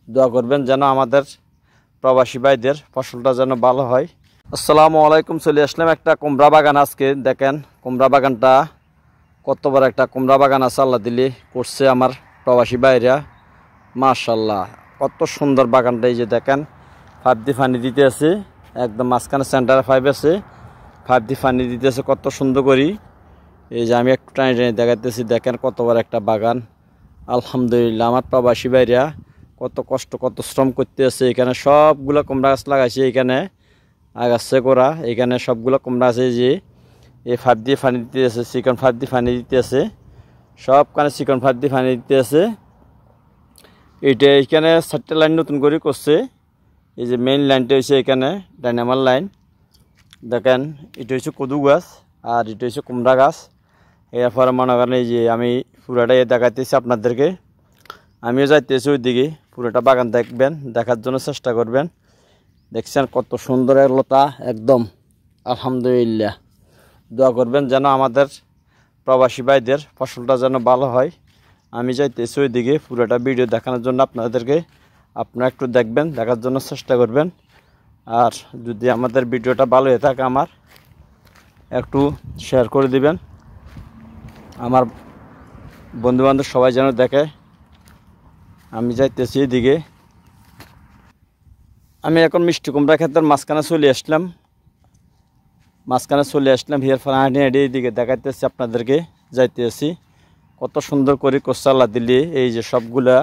দোয়া করবেন যেন আমাদের প্রবাসী ভাইদের ফসলটা যেন ভালো হয়। আসসালামু আলাইকুম। চলে আসলাম একটা কুমড়া বাগান। আজকে দেখেন কুমড়া বাগানটা কত বড় একটা কুমড়া বাগান আছে আল্লাহ দিলি করছে আমার প্রবাসী ভাইরা। মাশাআল্লাহ কত সুন্দর বাগানটা। এই যে দেখেন 5D পানি দিতে আছে, একদম মাঝখানে সেন্টারে 5 আছে, 5D পানি দিতে আছে কত সুন্দর করি। এই যে আমি একটু টানি টানি দেখাতেছি, দেখেন কত বড় একটা বাগান। আলহামদুলিল্লাহ আমার প্রবাসী ভাইরা কত কষ্ট কত শ্রম করতে আছে। এখানে সবগুলো কুমড়া গাছ লাগাইছে, এখানে আগাচ্ছে করা, এখানে সবগুলো কুমড়া আছে। যে এই 5D পানি দিতে আছে, চিকন 5D পানি দিতে আছে, সবখানে চিকন 5D পানি দিতে আছে। এইটা এখানে 4টে লাইন নতুন করে করছে। এই যে মেইন লাইনটা হচ্ছে এখানে ডাইনামার লাইন। দেখেন এটা হচ্ছে কদু গাছ আর এটা হচ্ছে কুমড়া গাছ। এরপরে মনে করেন এই যে আমি পুরোটাই দেখাতেছি আপনাদেরকে, আমিও যাইতেছি ওইদিকে। পুরোটা বাগান দেখবেন, দেখার জন্য চেষ্টা করবেন। দেখছেন কত সুন্দর লতা একদম। আলহামদুলিল্লাহ দোয়া করবেন যেন আমাদের প্রবাসী ভাইদের ফসলটা যেন ভালো হয়। আমি যাইতেছি ওইদিকে পুরোটা ভিডিও দেখানোর জন্য আপনাদেরকে। আপনারা একটু দেখবেন, দেখার জন্য চেষ্টা করবেন। আর যদি আমাদের ভিডিওটা ভালো হয়ে থাকে আমার একটু শেয়ার করে দিবেন, আমার বন্ধুবান্ধব সবাই যেন দেখে। আমি যাইতেছি এদিকে। আমি এখন মিষ্টি কুমড়া ক্ষেতের মাঝখানে চলে আসলাম। হিয়ার ফলে হাঁটি হাঁটি এইদিকে দেখাইতেছি আপনাদেরকে, যাইতেছি। কত সুন্দর করে করছে আল্লাহ দিলি। এই যে সবগুলা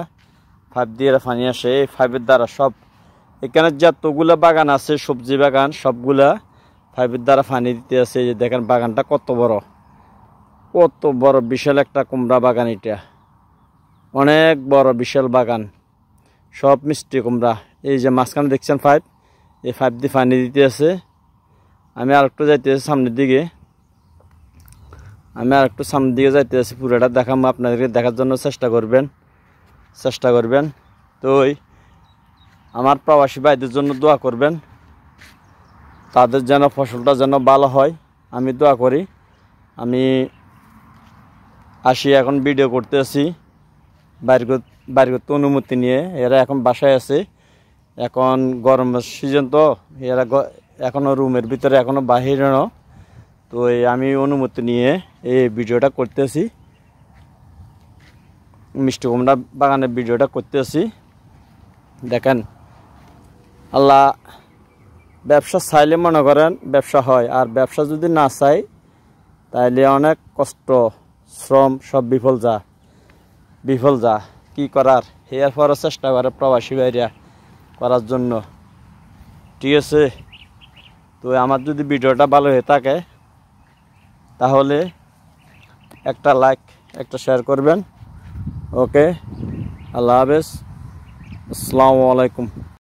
5D পানি আসে, এই 5-এর দ্বারা সব এখানে যতগুলা বাগান আছে সবজি বাগান সবগুলা 5-এর দ্বারা পানি দিতে আছে। এই যে দেখেন বাগানটা কত বড় বিশাল একটা কুমড়া বাগান। এটা অনেক বড় বিশাল বাগান, সব মিষ্টি কুমড়া। এই যে মাঝখানে দেখছেন 5, এই 5D পানি দিতে আছে। আমি আরেকটু যাইতেছি সামনের দিকে, যাইতে আছি। পুরোটা দেখাবো আপনাদেরকে, দেখার জন্য চেষ্টা করবেন। তো আমার প্রবাসী ভাইদের জন্য দোয়া করবেন, তাদের যেন ফসলটা যেন ভালো হয়। আমি দোয়া করি। আমি আসি এখন ভিডিও করতে আছি বাইরে করতে অনুমতি নিয়ে। এরা এখন বাসায় আছে, এখন গরমের সিজন তো এরা এখনও রুমের ভিতরে, এখনও বাহিরে না। তো আমি অনুমতি নিয়ে এই ভিডিওটা করতেছি, মিষ্টি কুমড়া বাগানের ভিডিওটা করতেছি। দেখেন আল্লাহ ব্যবসা চাইলে মনে করেন ব্যবসা হয়, আর ব্যবসা যদি না চাই তাইলে অনেক কষ্ট শ্রম সব বিফল যা কি করার। এর পরও চেষ্টা করে প্রবাসী ভাইরা করার জন্য, ঠিক আছে। তো আমার যদি ভিডিওটা ভালো হয়ে থাকে তাহলে একটা লাইক একটা শেয়ার করবেন। ওকে, আল্লাহ হাফেজ, আসসালামু আলাইকুম।